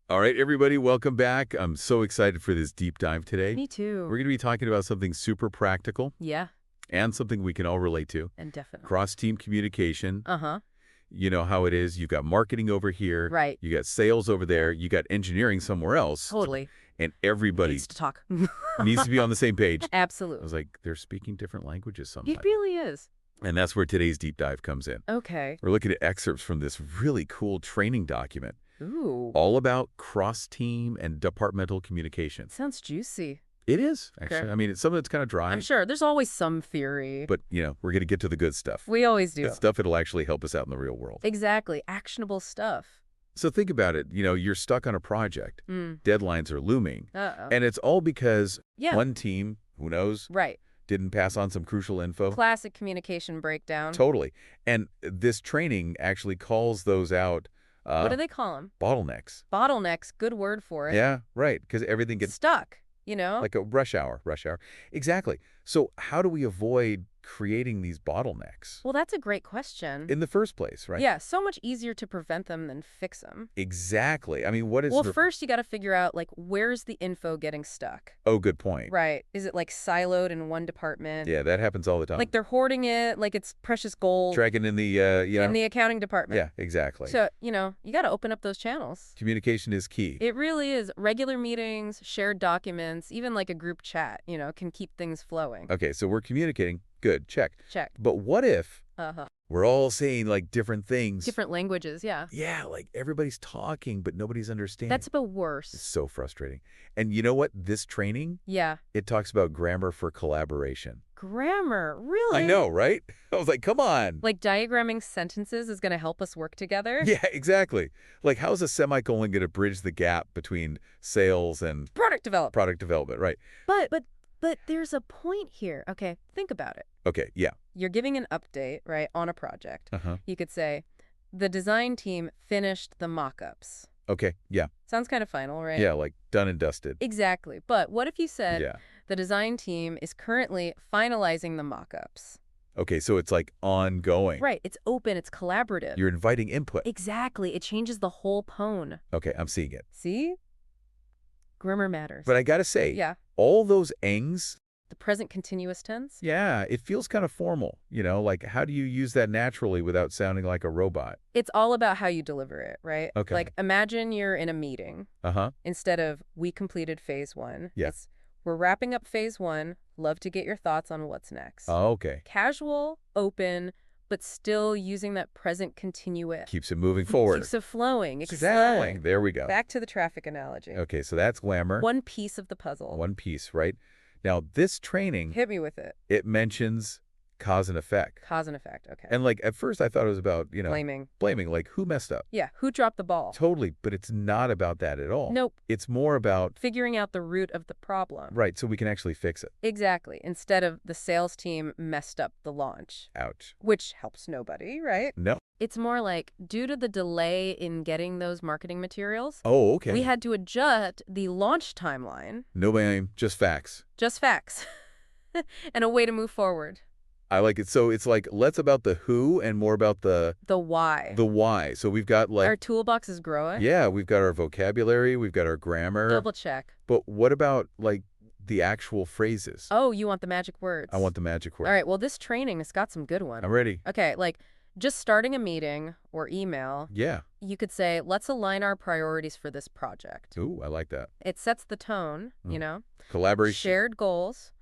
All right, everybody, welcome back. I'm so excited for this deep dive today. Me too. We're going to be talking about something super practical. Yeah. And something we can all relate to. And definitely. Cross-team communication. Uh-huh. You know how it is. You've got marketing over here. Right. You got sales over there. You got engineering somewhere else. Totally. And everybody needs to talk. needs to be on the same page. Absolutely. I was like, they're speaking different languages sometimes. It really is. And that's where today's deep dive comes in. Okay. We're looking at excerpts from this really cool training document. Ooh. All about cross-team and departmental communication. Sounds juicy. It is, actually. Okay. I mean, it's something that's kind of dry. I'm sure. There's always some theory. But, you know, we're going to get to the good stuff. We always do. The stuff that'll actually help us out in the real world. Exactly. Actionable stuff. So think about it. You know, you're stuck on a project. Deadlines are looming. Uh-oh. And it's all because one team, who knows, right, didn't pass on some crucial info. Classic communication breakdown. Totally. And this training actually calls those out. What do they call them? Bottlenecks. Bottlenecks. Good word for it. Yeah, right. Because everything gets stuck, you know? like a rush hour. Exactly. So how do we avoid creating these bottlenecks? Well, that's a great question. In the first place, right? Yeah, so much easier to prevent them than fix them. Exactly. I mean, what is... Well, first you got to figure out, like, where's the info getting stuck? Oh, good point. Right. Is it, like, siloed in one department? Yeah, that happens all the time. Like they're hoarding it like it's precious gold. Dragging in the, in the accounting department. Yeah, exactly. So, you know, you got to open up those channels. Communication is key. It really is. Regular meetings, shared documents, even like a group chat, you know, can keep things flowing. Okay, so we're communicating. Good. Check. Check. But what if Uh-huh. we're all saying, like, different things? Different languages, yeah. Yeah, like everybody's talking, but nobody's understanding. That's the worst. It's so frustrating. And you know what? This training, yeah, it talks about grammar for collaboration. Grammar? Really? I know, right? I was like, come on. Like diagramming sentences is going to help us work together? Yeah, exactly. Like, how's a semicolon going to bridge the gap between sales and Product development, right? But there's a point here. Okay, think about it. Okay, yeah. You're giving an update, right, on a project. Uh-huh. You could say, the design team finished the mock-ups. Okay, yeah. Sounds kind of final, right? Yeah, like done and dusted. Exactly. But what if you said, the design team is currently finalizing the mock-ups? Okay, so it's like ongoing. Right. It's open. It's collaborative. You're inviting input. Exactly. It changes the whole tone. Okay, I'm seeing it. See? Grammar matters. But I got to say, all those angs, the present continuous tense? yeah, it feels kind of formal. You know, like how do you use that naturally without sounding like a robot? It's all about how you deliver it, right? Okay. Like imagine you're in a meeting. Uh-huh. Instead of we completed phase 1. Yes. We're wrapping up phase 1. Love to get your thoughts on what's next. Oh, okay. Casual, open, but still using that present continuous. Keeps it moving forward. Keeps it flowing. Exactly. There we go. Back to the traffic analogy. Okay, so that's glamour. One piece of the puzzle. One piece, right? Now, this training... Hit me with it. It mentions cause and effect. Cause and effect, okay. And, like, at first I thought it was about, you know... Blaming, like, who messed up? Yeah, who dropped the ball? Totally, but it's not about that at all. Nope. It's more about... figuring out the root of the problem. Right, so we can actually fix it. Exactly. Instead of the sales team messed up the launch. Ouch. Which helps nobody, right? No. It's more like, due to the delay in getting those marketing materials... Oh, okay. We had to adjust the launch timeline. No blame, just facts. Just facts. And a way to move forward. I like it. So it's like less about the who and more about the why. The why. So we've got like... Our toolbox is growing. Yeah, we've got our vocabulary, we've got our grammar. Double check. But what about like the actual phrases? Oh, you want the magic words. I want the magic words. All right, well, this training has got some good ones. I'm ready. Okay, like just starting a meeting or email. Yeah. You could say, let's align our priorities for this project. Ooh, I like that. It sets the tone, you know. Collaboration. Shared goals.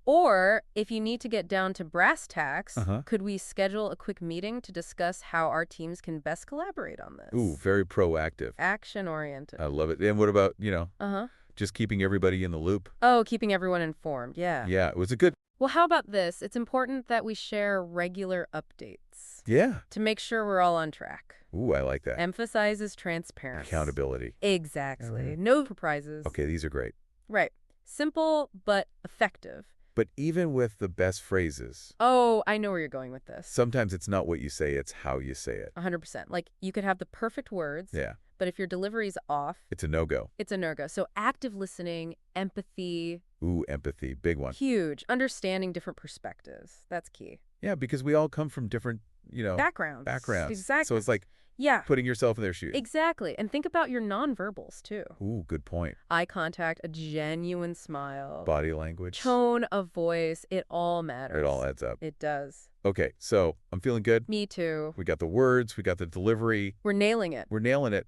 Or if you need to get down to brass tacks, could we schedule a quick meeting to discuss how our teams can best collaborate on this? Ooh, very proactive. Action-oriented. I love it. And what about, you know, just keeping everybody in the loop? Oh, keeping everyone informed, yeah. Yeah, it was a good... Well, how about this? It's important that we share regular updates. Yeah. To make sure we're all on track. Ooh, I like that. Emphasizes transparency. Accountability. Exactly. No surprises. Okay, these are great. Right. Simple, but effective. But even with the best phrases... Oh, I know where you're going with this. Sometimes it's not what you say, it's how you say it. 100%. Like, you could have the perfect words. Yeah. But if your delivery's off... It's a no-go. It's a no-go. So active listening, empathy... Ooh, empathy. Big one. Huge. Understanding different perspectives. That's key. Yeah, because we all come from different, you know... Backgrounds. Exactly. So it's like... Yeah. Putting yourself in their shoes. Exactly. And think about your nonverbals, too. Ooh, good point. Eye contact, a genuine smile. Body language. Tone of voice. It all matters. It all adds up. It does. Okay, so I'm feeling good. Me too. We got the words. We got the delivery. We're nailing it. We're nailing it.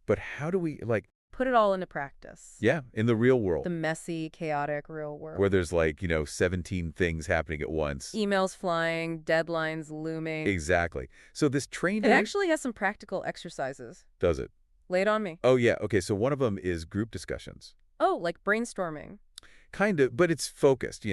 But how do we, Put it all into practice. yeah, in the real world, The messy, chaotic real world. where there's 17 things happening at once. Emails flying, deadlines looming. Exactly. So this train It actually has some practical exercises. does it. Lay it on me. Oh, yeah. Okay, so one of them is group discussions. Oh, like brainstorming. Kind of, but it's focused,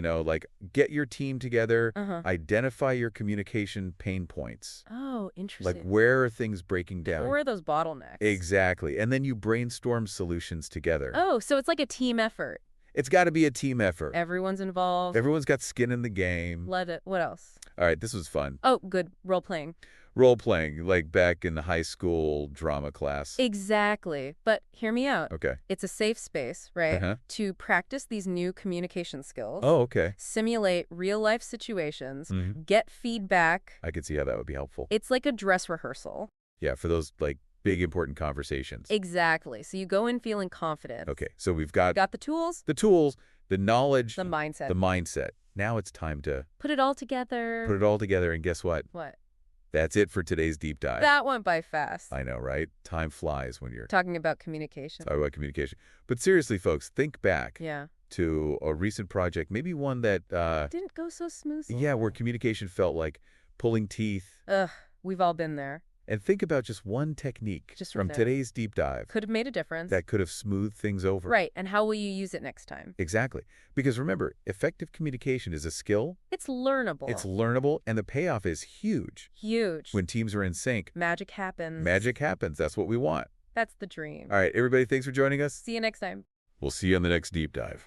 get your team together, Uh-huh. identify your communication pain points. Oh, interesting. Like, where are things breaking down? Where are those bottlenecks? Exactly. And then you brainstorm solutions together. Oh, so it's like a team effort. It's got to be a team effort. Everyone's involved. Everyone's got skin in the game. Let it. What else? All right, this was fun. Oh, good. Role-playing. Role-playing, like back in the high school drama class. Exactly. But hear me out. Okay. It's a safe space, right? Uh-huh. To practice these new communication skills. Oh, okay. Simulate real-life situations. Mhm. Get feedback. I could see how that would be helpful. It's like a dress rehearsal. Yeah, for those, big important conversations. Exactly. So you go in feeling confident. Okay, so we've got Got the tools, the tools, the knowledge, the mindset. the mindset. Now it's time to Put it all together. put it all together, and guess what? What? That's it for today's deep dive. That went by fast. I know, right? Time flies when you're Talking about communication. talking about communication. But seriously, folks, think back Yeah. to a recent project, maybe one that, Didn't go so smoothly. yeah, where communication felt like pulling teeth. Ugh, we've all been there. And think about just one technique Just from there. today's deep dive Could have made a difference. that could have smoothed things over. Right, and how will you use it next time? Exactly. Because remember, effective communication is a skill. It's learnable. It's learnable, and the payoff is huge. Huge. When teams are in sync, Magic happens. magic happens. That's what we want. That's the dream. All right, everybody, thanks for joining us. See you next time. We'll see you on the next deep dive.